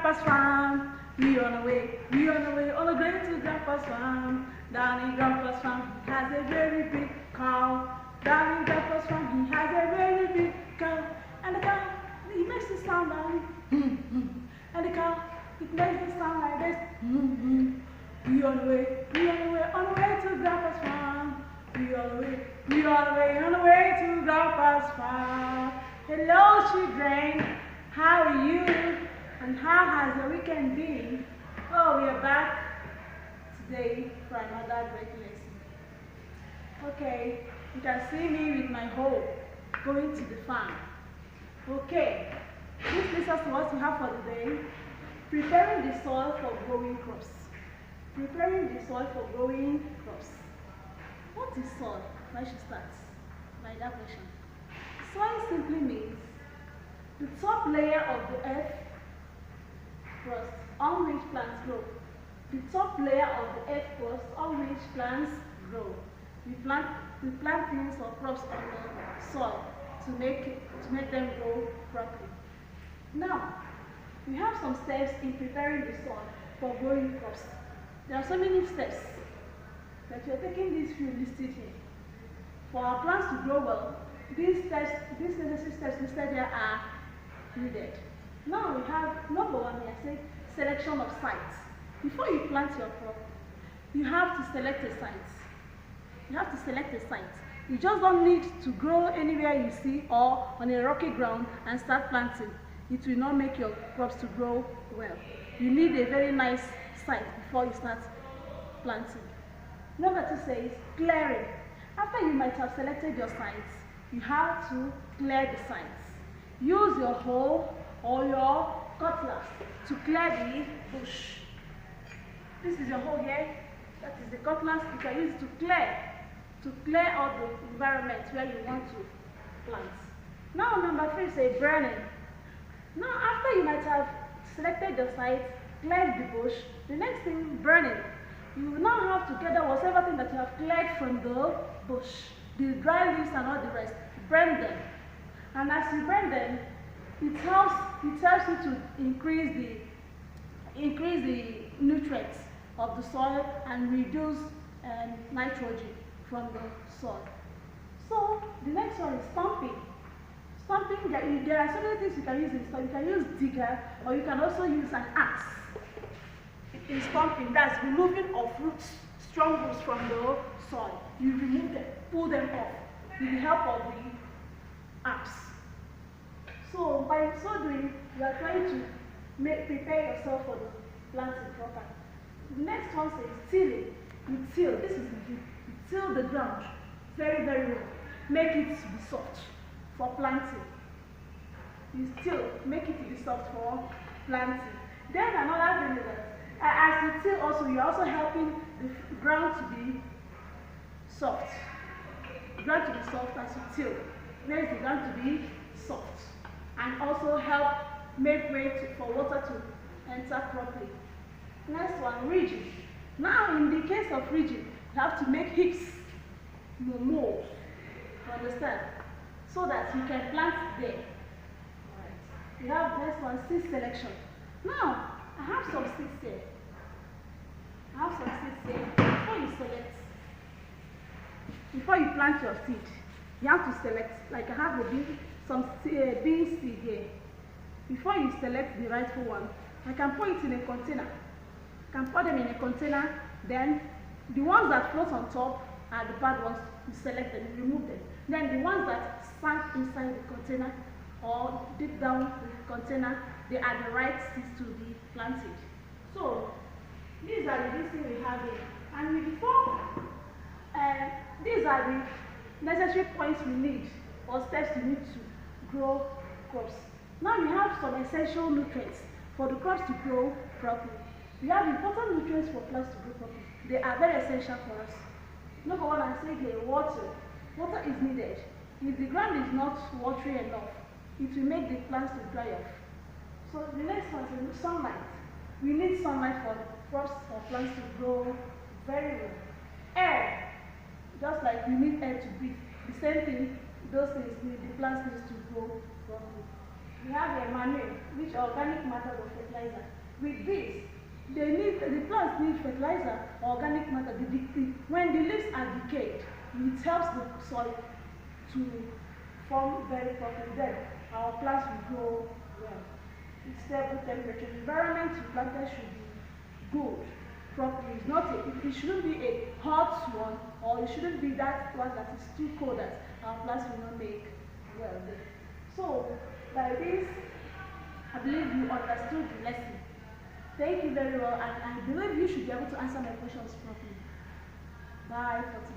Grandpa's farm. We on the way, on the way to Grandpa's farm. Down in Grandpa's farm, he has a very big cow. Down in Grandpa's farm, he has a very big cow. And the cow, he makes it sound like, and the cow, it makes it sound like this, We on the way, on the way to Grandpa's farm. We on the way, on the way to Grandpa's farm. Hello, children. How are you? And how has the weekend been? Oh, we are back today for another great lesson. Okay, you can see me with my hoe going to the farm. Okay, this leads us to what we have for the day. Preparing the soil for growing crops. Preparing the soil for growing crops. What is soil? I should start by that question. Soil simply means the top layer of the earth crust on which plants grow. The top layer of the earth crust on which plants grow. We plant things or crops on the soil to make them grow properly. Now, we have some steps in preparing the soil for growing crops. There are so many steps that we are taking these few listed here. For our plants to grow well, these necessary steps listed here are needed. Now we have number one here, say selection of sites. Before you plant your crop, you have to select a site. You have to select a site. You just don't need to grow anywhere you see or on a rocky ground and start planting. It will not make your crops to grow well. You need a very nice site before you start planting. Number two says clearing. After you might have selected your sites, you have to clear the sites. Use your hoe or your cutlass to clear the bush. This is your hoe here. That is the cutlass. You can use it to clear out the environment where you want to plant. Now number three says burning. Now after you might have selected your site, cleared the bush, the next thing, burning. You will now have to gather whatever thing that you have cleared from the bush, the dry leaves and all the rest, burn them. And as you burn them, it helps you to increase the nutrients of the soil and reduce nitrogen from the soil. So the next one is stumping. Stumping, there are so many things you can use in stumping. You can use digger or you can also use an axe. In stumping, that's removing of roots, strong roots from the soil. You remove them, pull them off with the help of the axe. So by so doing, you are trying to prepare yourself for the planting properly. The next one says tilling. You till, this is you till the ground very, very well. Make it to be soft for planting. You still make it to be soft for planting. Then another thing is that as you till also, you're also helping the ground to be soft. The ground to be soft as you till. Makes the ground to be soft. And also help make way for water to enter properly. Next one, ridging. Now in the case of ridging, you have to make hips more. Understand? So that you can plant there. Alright. You have next one, seed selection. Now, I have some seeds here. Before you plant your seed, you have to select, like I have some bean seed here. Before you select the rightful one, I can put it in a container. I can put them in a container, then the ones that float on top are the bad ones. You select them, you remove them. Then the ones that sank inside the container or deep down the container, they are the right seeds to be planted. So these are the things we have here. And before, these are the necessary points we need or steps we need to grow crops. Now we have some essential nutrients for the crops to grow properly. We have important nutrients for plants to grow properly. They are very essential for us. Number one, I say here, water. Water is needed. If the ground is not watery enough, it will make the plants to dry off. So the next one is sunlight. We need sunlight for crops or plants to grow very well. Air, just like we need air to breathe. The same thing, those things need, the plants need to grow properly. we have a manure, which organic matter of fertilizer. With this, the plants need fertilizer or organic matter. When the leaves are decayed, it helps the soil to form very properly. Then our plants will grow well. It's stable temperature. The environment you planted should be good properly. It's not it shouldn't be a hot one, or it shouldn't be that one that is too cold that our plants will not make well there. So by this, I believe you understood the lesson. Thank you very well, and I believe you should be able to answer my questions properly. Bye for today.